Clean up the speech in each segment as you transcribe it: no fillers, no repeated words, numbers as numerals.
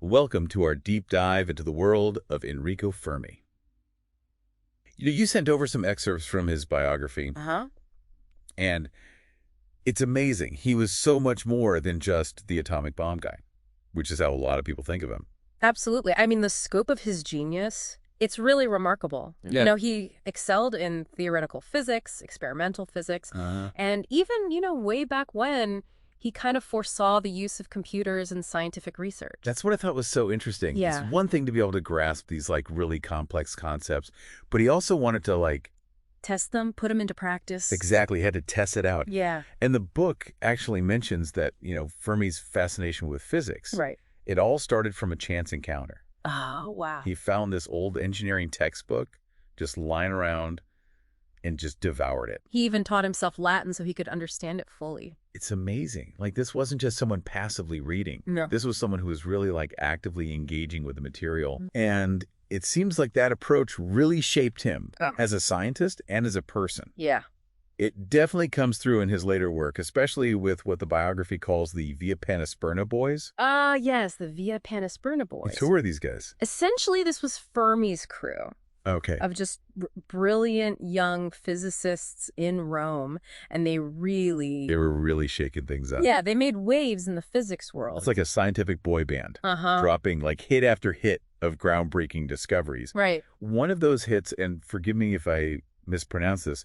Welcome to our deep dive into the world of Enrico Fermi. You sent over some excerpts from his biography, and it's amazing. He was so much more than just the atomic bomb guy, which is how a lot of people think of him. Absolutely. I mean, the scope of his genius, it's really remarkable. Yeah. You know, he excelled in theoretical physics, experimental physics, and even, way back when, he kind of foresaw the use of computers in scientific research. That's what I thought was so interesting. Yeah. It's one thing to be able to grasp these, really complex concepts, but he also wanted to, test them, put them into practice. Exactly, had to test it out. Yeah. And the book actually mentions that, Fermi's fascination with physics. Right. It all started from a chance encounter. Oh, wow. He found this old engineering textbook just lying around and just devoured it. He even taught himself Latin so he could understand it fully. It's amazing. This wasn't just someone passively reading. No. This was someone who was really actively engaging with the material. And it seems like that approach really shaped him as a scientist and as a person. Yeah. It definitely comes through in his later work, especially with what the biography calls the Via Panisperna boys. Yes, the Via Panisperna boys. Who were these guys? Essentially, this was Fermi's crew. Okay. Of just brilliant young physicists in Rome, and they were really shaking things up. Yeah, they made waves in the physics world. It's like a scientific boy band, dropping hit after hit of groundbreaking discoveries. Right. One of those hits, and forgive me if I mispronounce this,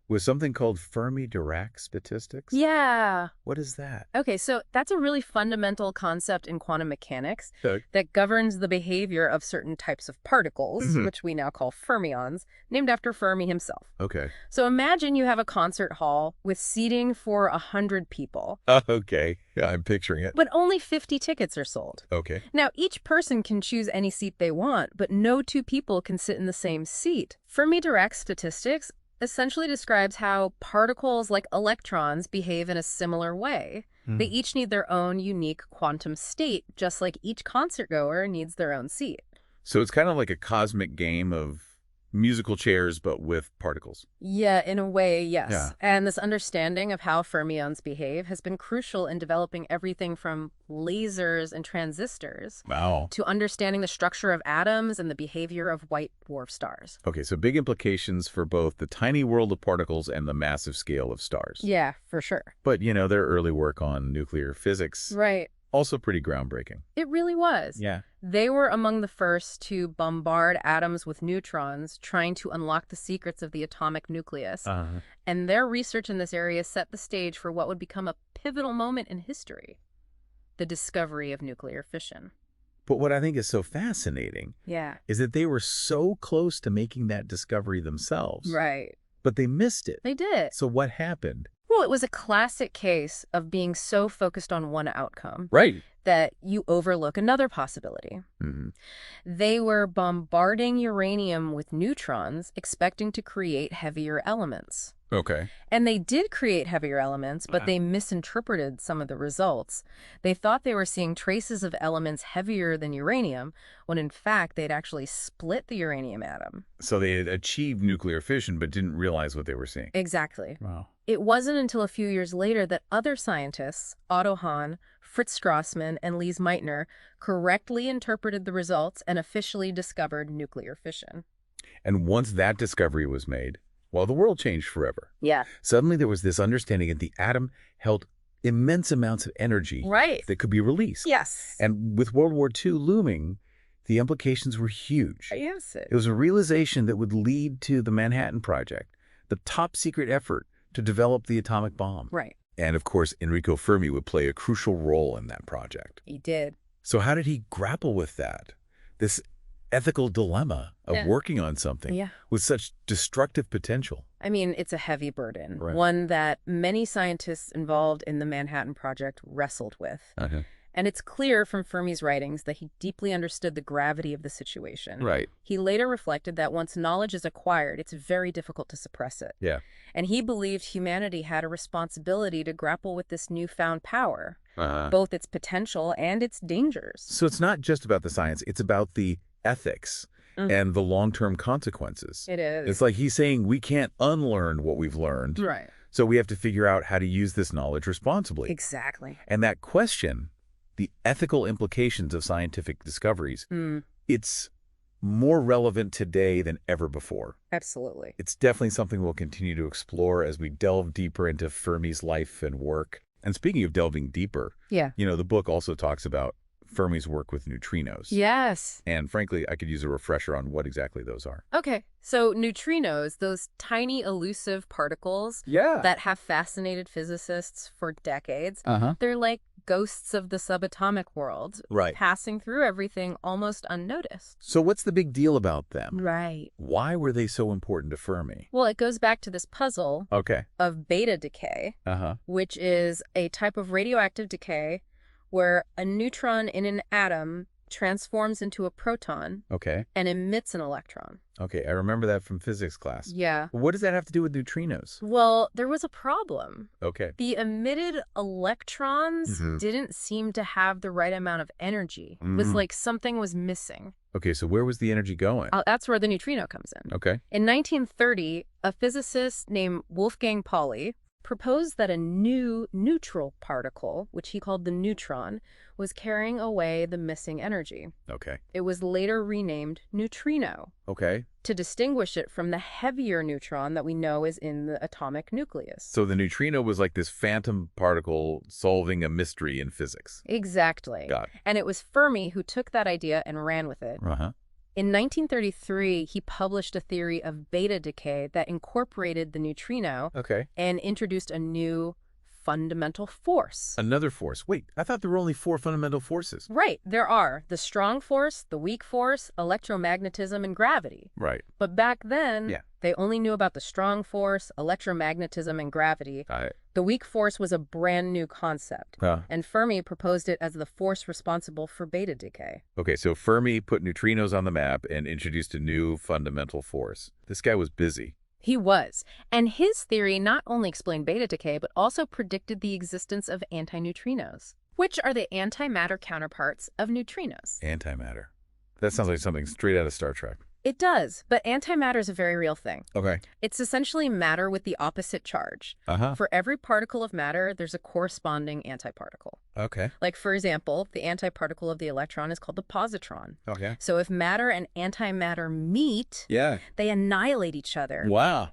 was something called Fermi-Dirac statistics. Yeah. What is that? Okay, so that's a really fundamental concept in quantum mechanics that governs the behavior of certain types of particles, which we now call fermions, named after Fermi himself. Okay. So imagine you have a concert hall with seating for 100 people. Okay. Yeah, I'm picturing it. But only 50 tickets are sold. Okay. Now, each person can choose any seat they want, but no two people can sit in the same seat. Fermi-Dirac statistics essentially describes how particles like electrons behave in a similar way. They each need their own unique quantum state, just like each concertgoer needs their own seat. So it's kind of like a cosmic game of musical chairs, but with particles. Yeah, in a way, yes. Yeah. And this understanding of how fermions behave has been crucial in developing everything from lasers and transistors to understanding the structure of atoms and the behavior of white dwarf stars. Okay, so big implications for both the tiny world of particles and the massive scale of stars. Yeah, for sure. But, their early work on nuclear physics, Right. also pretty groundbreaking. It really was. Yeah. They were among the first to bombard atoms with neutrons, trying to unlock the secrets of the atomic nucleus. And their research in this area set the stage for what would become a pivotal moment in history, the discovery of nuclear fission. But what I think is so fascinating is that they were so close to making that discovery themselves. Right. But they missed it. They did. So what happened? Well, it was a classic case of being so focused on one outcome that you overlook another possibility. They were bombarding uranium with neutrons, expecting to create heavier elements. Okay. And they did create heavier elements, but they misinterpreted some of the results. They thought they were seeing traces of elements heavier than uranium, when in fact they'd actually split the uranium atom. So they had achieved nuclear fission, but didn't realize what they were seeing. Exactly. Wow. It wasn't until a few years later that other scientists, Otto Hahn, Fritz Strassmann, and Lise Meitner, correctly interpreted the results and officially discovered nuclear fission. And once that discovery was made, well, the world changed forever. Yeah. Suddenly there was this understanding that the atom held immense amounts of energy that could be released. Yes. And with World War II looming, the implications were huge. Yes. It was a realization that would lead to the Manhattan Project, the top secret effort to develop the atomic bomb. Right. And of course, Enrico Fermi would play a crucial role in that project. He did. So how did he grapple with that? This ethical dilemma of working on something with such destructive potential. I mean, it's a heavy burden, Right. one that many scientists involved in the Manhattan Project wrestled with. And it's clear from Fermi's writings that he deeply understood the gravity of the situation. Right. He later reflected that once knowledge is acquired, it's very difficult to suppress it. Yeah. And he believed humanity had a responsibility to grapple with this newfound power, both its potential and its dangers. So it's not just about the science, it's about the ethics and the long-term consequences. It is. It's like he's saying we can't unlearn what we've learned. Right. So we have to figure out how to use this knowledge responsibly. Exactly. And that question the ethical implications of scientific discoveries, it's more relevant today than ever before. Absolutely. It's definitely something we'll continue to explore as we delve deeper into Fermi's life and work. And speaking of delving deeper, the book also talks about Fermi's work with neutrinos. Yes. And frankly, I could use a refresher on what exactly those are. Okay. So neutrinos, those tiny elusive particles that have fascinated physicists for decades, they're like ghosts of the subatomic world, passing through everything almost unnoticed. So what's the big deal about them? Right. Why were they so important to Fermi? Well, it goes back to this puzzle of beta decay, which is a type of radioactive decay where a neutron in an atom transforms into a proton and emits an electron. Okay, I remember that from physics class. Yeah. What does that have to do with neutrinos? Well, there was a problem. Okay. The emitted electrons didn't seem to have the right amount of energy. It was like something was missing. Okay, so where was the energy going? That's where the neutrino comes in. Okay. In 1930, a physicist named Wolfgang Pauli proposed that a new neutral particle, which he called the neutron, was carrying away the missing energy. Okay. It was later renamed neutrino. Okay. To distinguish it from the heavier neutron that we know is in the atomic nucleus. So the neutrino was like this phantom particle solving a mystery in physics. Exactly. Got it. And it was Fermi who took that idea and ran with it. In 1933, he published a theory of beta decay that incorporated the neutrino and introduced a new fundamental force. Another force. Wait, I thought there were only 4 fundamental forces. Right, there are. The strong force, the weak force, electromagnetism, and gravity. Right. But back then, they only knew about the strong force, electromagnetism, and gravity. The weak force was a brand new concept, and Fermi proposed it as the force responsible for beta decay. Okay, so Fermi put neutrinos on the map and introduced a new fundamental force. This guy was busy. He was. And his theory not only explained beta decay, but also predicted the existence of antineutrinos, which are the antimatter counterparts of neutrinos. Antimatter. That sounds like something straight out of Star Trek. It does, but antimatter is a very real thing. Okay. It's essentially matter with the opposite charge. For every particle of matter, there's a corresponding antiparticle. Okay. Like, for example, the antiparticle of the electron is called the positron. Okay. So if matter and antimatter meet, they annihilate each other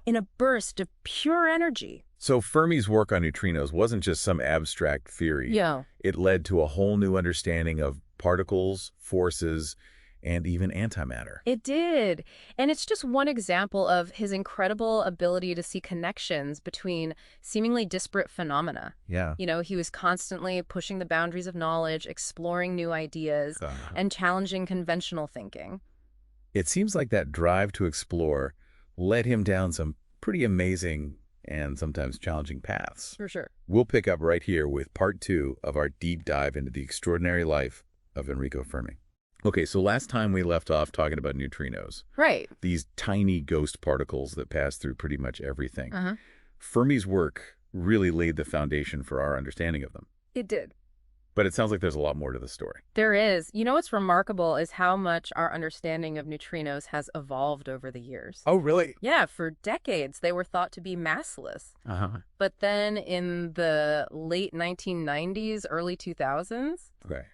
in a burst of pure energy. So Fermi's work on neutrinos wasn't just some abstract theory. It led to a whole new understanding of particles, forces, and even antimatter. It did. And it's just one example of his incredible ability to see connections between seemingly disparate phenomena. He was constantly pushing the boundaries of knowledge, exploring new ideas, and challenging conventional thinking. It seems like that drive to explore led him down some pretty amazing and sometimes challenging paths. For sure. We'll pick up right here with part 2 of our deep dive into the extraordinary life of Enrico Fermi. Okay, so last time we left off talking about neutrinos. Right. These tiny ghost particles that pass through pretty much everything. Fermi's work really laid the foundation for our understanding of them. It did. But it sounds like there's a lot more to the story. There is. You know what's remarkable is how much our understanding of neutrinos has evolved over the years. Oh, really? Yeah, for decades they were thought to be massless. But then in the late 1990s, early 2000s,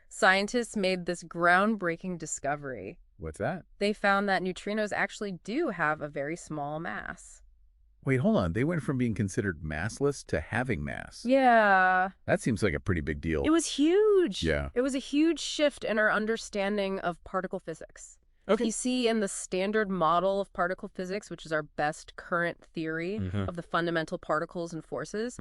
scientists made this groundbreaking discovery. What's that? They found that neutrinos actually do have a very small mass. Wait, hold on. They went from being considered massless to having mass. Yeah. That seems like a pretty big deal. It was huge. Yeah. It was a huge shift in our understanding of particle physics. Okay. You see, in the standard model of particle physics, which is our best current theory of the fundamental particles and forces,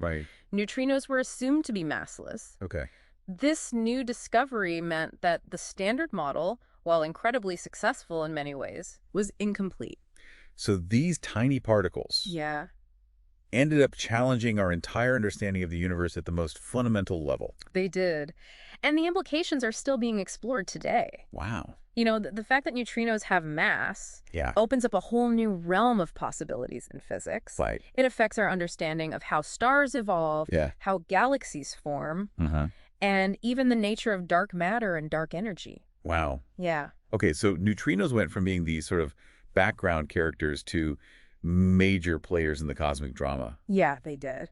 neutrinos were assumed to be massless. Okay. This new discovery meant that the standard model, while incredibly successful in many ways, was incomplete. So these tiny particles ended up challenging our entire understanding of the universe at the most fundamental level. They did. And the implications are still being explored today. Wow. The fact that neutrinos have mass opens up a whole new realm of possibilities in physics. It affects our understanding of how stars evolve, how galaxies form, and even the nature of dark matter and dark energy. Wow. Yeah. Okay, so neutrinos went from being these sort of background characters to major players in the cosmic drama. Yeah, they did.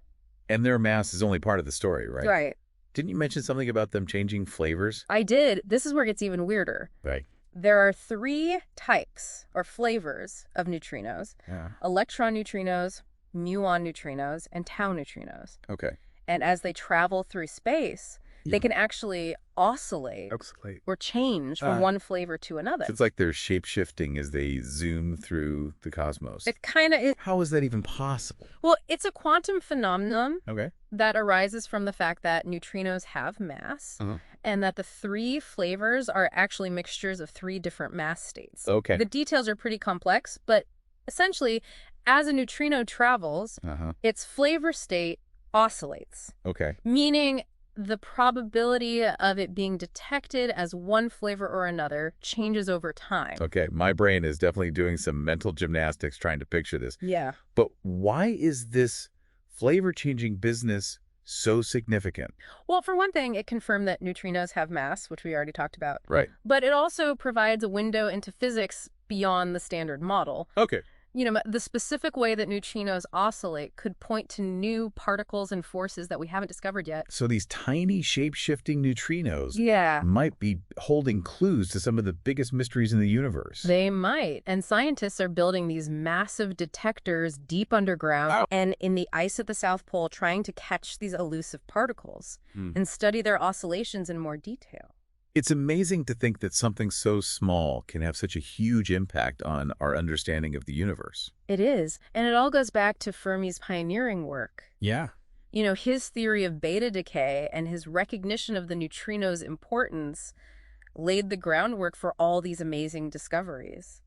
And their mass is only part of the story, right? Right. Didn't you mention something about them changing flavors? I did. This is where it gets even weirder. Right. There are 3 types or flavors of neutrinos: Yeah. electron neutrinos, muon neutrinos, and tau neutrinos. Okay. And as they travel through space, they can actually oscillate or change from one flavor to another. It's like they're shape-shifting as they zoom through the cosmos. It kind of is. How is that even possible? Well, it's a quantum phenomenon Okay. that arises from the fact that neutrinos have mass, and that the 3 flavors are actually mixtures of 3 different mass states. Okay. The details are pretty complex, but essentially, as a neutrino travels, its flavor state oscillates. Okay. Meaning the probability of it being detected as one flavor or another changes over time. Okay, my brain is definitely doing some mental gymnastics trying to picture this. Yeah. But why is this flavor-changing business so significant? Well, for one thing, it confirmed that neutrinos have mass, which we already talked about. Right. But it also provides a window into physics beyond the standard model. Okay. You know, the specific way that neutrinos oscillate could point to new particles and forces that we haven't discovered yet. So these tiny shape-shifting neutrinos Yeah. might be holding clues to some of the biggest mysteries in the universe. They might. And scientists are building these massive detectors deep underground and in the ice at the South Pole, trying to catch these elusive particles and study their oscillations in more detail. It's amazing to think that something so small can have such a huge impact on our understanding of the universe. It is. And it all goes back to Fermi's pioneering work. Yeah. You know, his theory of beta decay and his recognition of the neutrino's importance laid the groundwork for all these amazing discoveries.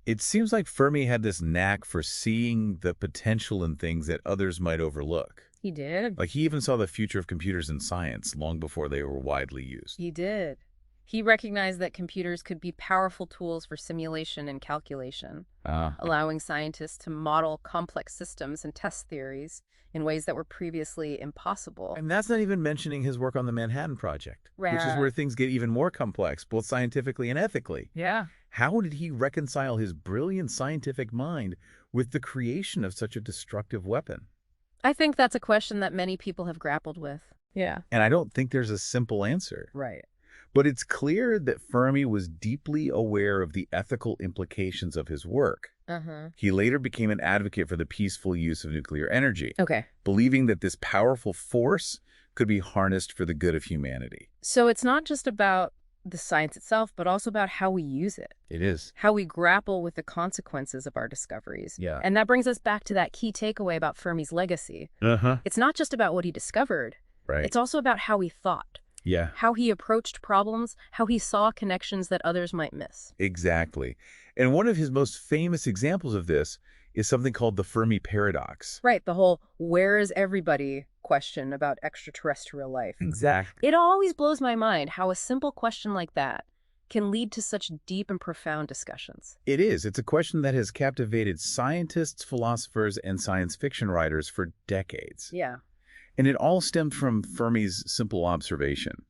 It seems like Fermi had this knack for seeing the potential in things that others might overlook. He did. Like he even saw the future of computers and science long before they were widely used. He did. He recognized that computers could be powerful tools for simulation and calculation, allowing scientists to model complex systems and test theories in ways that were previously impossible. And that's not even mentioning his work on the Manhattan Project, Right. which is where things get even more complex, both scientifically and ethically. Yeah. How did he reconcile his brilliant scientific mind with the creation of such a destructive weapon? I think that's a question that many people have grappled with. Yeah. And I don't think there's a simple answer. Right. But it's clear that Fermi was deeply aware of the ethical implications of his work. He later became an advocate for the peaceful use of nuclear energy, believing that this powerful force could be harnessed for the good of humanity. So it's not just about the science itself, but also about how we use it. It is. How we grapple with the consequences of our discoveries. Yeah. And that brings us back to that key takeaway about Fermi's legacy. It's not just about what he discovered. Right. It's also about how he thought. Yeah. How he approached problems, how he saw connections that others might miss. Exactly. And one of his most famous examples of this is something called the Fermi paradox. Right, the whole "where is everybody?" question about extraterrestrial life. Exactly. It always blows my mind how a simple question like that can lead to such deep and profound discussions. It is. It's a question that has captivated scientists, philosophers, and science fiction writers for decades. Yeah. And it all stemmed from Fermi's simple observation.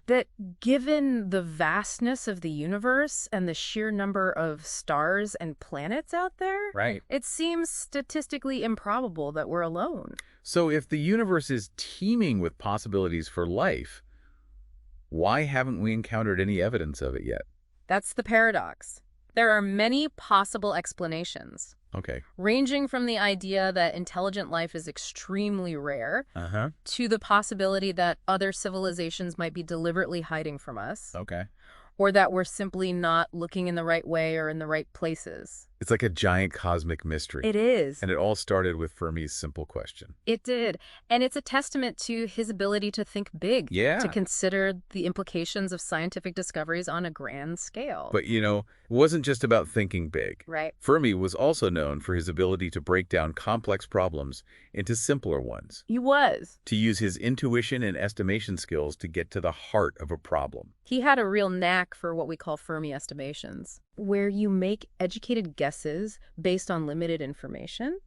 That given the vastness of the universe and the sheer number of stars and planets out there, it seems statistically improbable that we're alone. So if the universe is teeming with possibilities for life, why haven't we encountered any evidence of it yet? That's the paradox. There are many possible explanations. Okay. Ranging from the idea that intelligent life is extremely rare to the possibility that other civilizations might be deliberately hiding from us. Okay. Or that we're simply not looking in the right way or in the right places. It's like a giant cosmic mystery. It is. And it all started with Fermi's simple question. It did. And it's a testament to his ability to think big. Yeah. To consider the implications of scientific discoveries on a grand scale. But, you know, it wasn't just about thinking big. Right. Fermi was also known for his ability to break down complex problems into simpler ones. He was. To use his intuition and estimation skills to get to the heart of a problem. He had a real knack for what we call Fermi estimations, where you make educated guesses based on limited information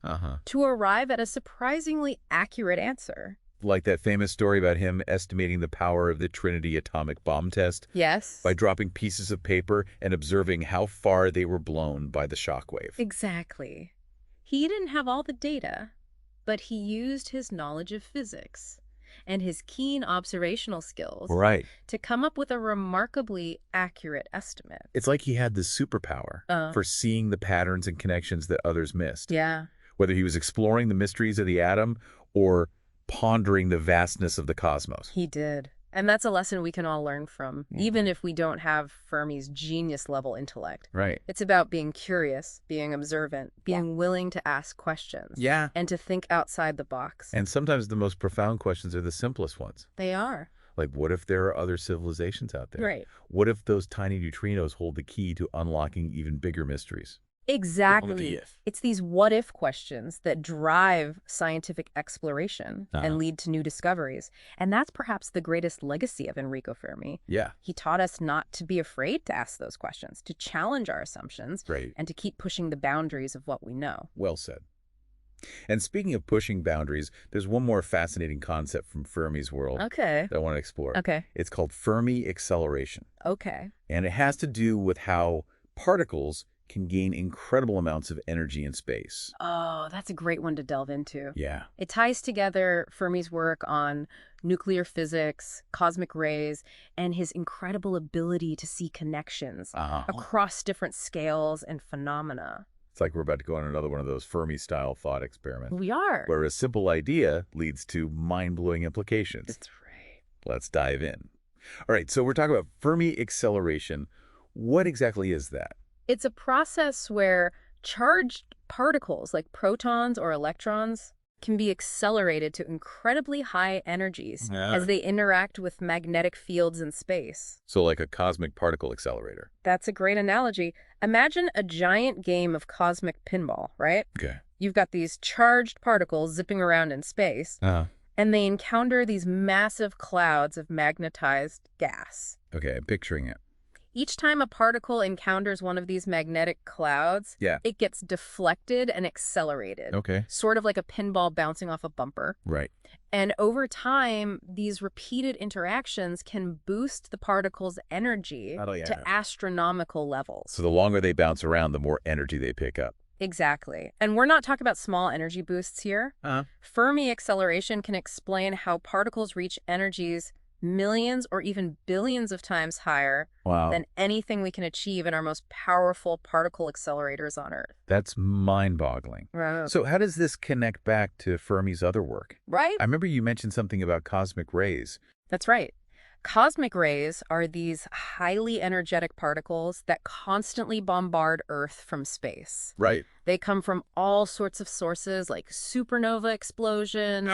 to arrive at a surprisingly accurate answer. Like that famous story about him estimating the power of the Trinity atomic bomb test? Yes. By dropping pieces of paper and observing how far they were blown by the shockwave. Exactly. He didn't have all the data, but he used his knowledge of physics and his keen observational skills Right. to come up with a remarkably accurate estimate. It's like he had this superpower for seeing the patterns and connections that others missed. Yeah. Whether he was exploring the mysteries of the atom or pondering the vastness of the cosmos. He did. And that's a lesson we can all learn from, even if we don't have Fermi's genius-level intellect. Right. It's about being curious, being observant, being willing to ask questions. Yeah. And to think outside the box. And sometimes the most profound questions are the simplest ones. They are. Like, what if there are other civilizations out there? Right. What if those tiny neutrinos hold the key to unlocking even bigger mysteries? Exactly. It's these what-if questions that drive scientific exploration and lead to new discoveries. And that's perhaps the greatest legacy of Enrico Fermi. Yeah. He taught us not to be afraid to ask those questions, to challenge our assumptions, Right. and to keep pushing the boundaries of what we know. Well said. And speaking of pushing boundaries, there's one more fascinating concept from Fermi's world that I want to explore. Okay. It's called Fermi acceleration. Okay. And it has to do with how particles can gain incredible amounts of energy in space. Oh, that's a great one to delve into. Yeah. It ties together Fermi's work on nuclear physics, cosmic rays, and his incredible ability to see connections across different scales and phenomena. It's like we're about to go on another one of those Fermi-style thought experiments. We are. Where a simple idea leads to mind-blowing implications. That's right. Let's dive in. All right, so we're talking about Fermi acceleration. What exactly is that? It's a process where charged particles like protons or electrons can be accelerated to incredibly high energies as they interact with magnetic fields in space. So like a cosmic particle accelerator. That's a great analogy. Imagine a giant game of cosmic pinball, right? Okay. You've got these charged particles zipping around in space, and they encounter these massive clouds of magnetized gas. Okay, I'm picturing it. Each time a particle encounters one of these magnetic clouds, it gets deflected and accelerated. Okay. Sort of like a pinball bouncing off a bumper. Right. And over time, these repeated interactions can boost the particle's energy to astronomical levels. So the longer they bounce around, the more energy they pick up. Exactly. And we're not talking about small energy boosts here. Fermi acceleration can explain how particles reach energies millions or even billions of times higher than anything we can achieve in our most powerful particle accelerators on Earth. That's mind-boggling. Right. So how does this connect back to Fermi's other work? Right? I remember you mentioned something about cosmic rays. That's right. Cosmic rays are these highly energetic particles that constantly bombard Earth from space. Right. They come from all sorts of sources like supernova explosions,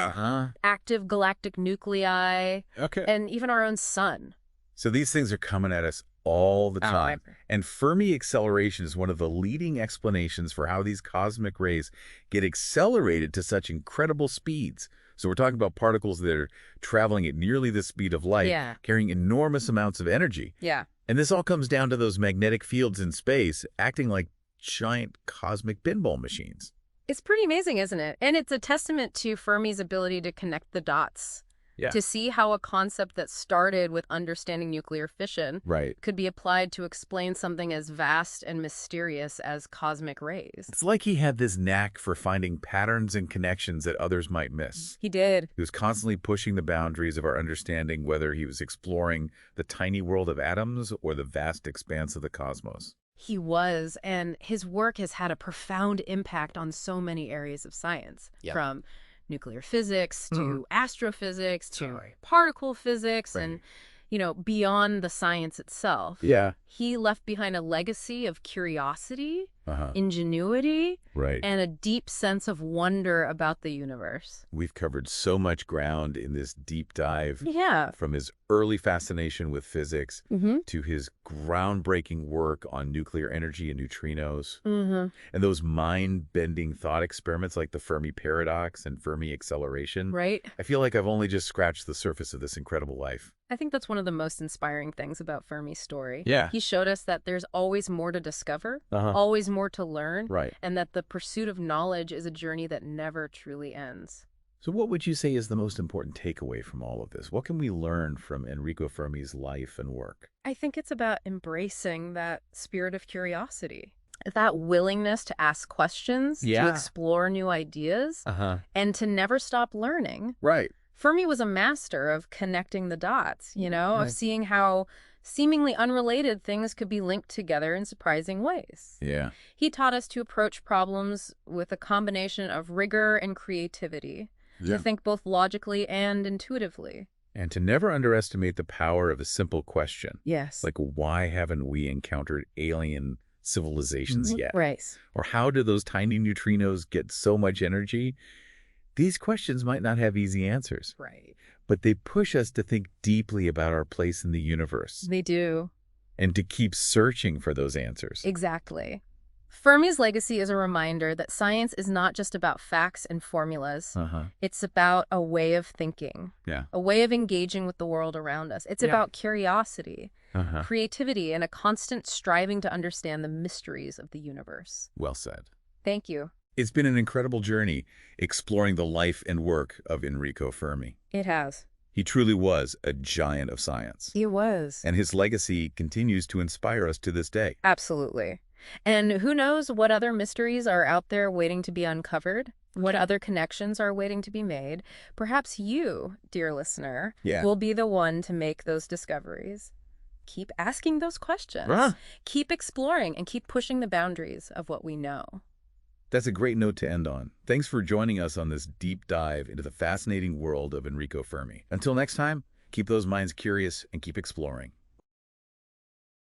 active galactic nuclei, and even our own sun. So these things are coming at us all the time. And Fermi acceleration is one of the leading explanations for how these cosmic rays get accelerated to such incredible speeds. So we're talking about particles that are traveling at nearly the speed of light, carrying enormous amounts of energy. And this all comes down to those magnetic fields in space acting like giant cosmic pinball machines. It's pretty amazing, isn't it? And it's a testament to Fermi's ability to connect the dots. To see how a concept that started with understanding nuclear fission could be applied to explain something as vast and mysterious as cosmic rays. It's like he had this knack for finding patterns and connections that others might miss. He did. He was constantly pushing the boundaries of our understanding, whether he was exploring the tiny world of atoms or the vast expanse of the cosmos. He was, and his work has had a profound impact on so many areas of science, from nuclear physics to astrophysics to particle physics and, you know, beyond the science itself. He left behind a legacy of curiosity, ingenuity, and a deep sense of wonder about the universe. We've covered so much ground in this deep dive. From his early fascination with physics to his groundbreaking work on nuclear energy and neutrinos. And those mind-bending thought experiments like the Fermi paradox and Fermi acceleration. I feel like I've only just scratched the surface of this incredible life. I think that's one of the most inspiring things about Fermi's story. He showed us that there's always more to discover, always more to learn, and that the pursuit of knowledge is a journey that never truly ends. So what would you say is the most important takeaway from all of this? What can we learn from Enrico Fermi's life and work? I think it's about embracing that spirit of curiosity, that willingness to ask questions, to explore new ideas, and to never stop learning. Fermi was a master of connecting the dots, of seeing how seemingly unrelated things could be linked together in surprising ways. Yeah. He taught us to approach problems with a combination of rigor and creativity, to think both logically and intuitively. And to never underestimate the power of a simple question. Yes. Like, why haven't we encountered alien civilizations yet? Right. Or how do those tiny neutrinos get so much energy? These questions might not have easy answers. Right. But they push us to think deeply about our place in the universe. They do. And to keep searching for those answers. Exactly. Fermi's legacy is a reminder that science is not just about facts and formulas. It's about a way of thinking, a way of engaging with the world around us. It's about curiosity, creativity, and a constant striving to understand the mysteries of the universe. Well said. Thank you. It's been an incredible journey exploring the life and work of Enrico Fermi. It has. He truly was a giant of science. He was. And his legacy continues to inspire us to this day. Absolutely. And who knows what other mysteries are out there waiting to be uncovered? What other connections are waiting to be made? Perhaps you, dear listener, will be the one to make those discoveries. Keep asking those questions. Keep exploring and keep pushing the boundaries of what we know. That's a great note to end on. Thanks for joining us on this deep dive into the fascinating world of Enrico Fermi. Until next time, keep those minds curious and keep exploring.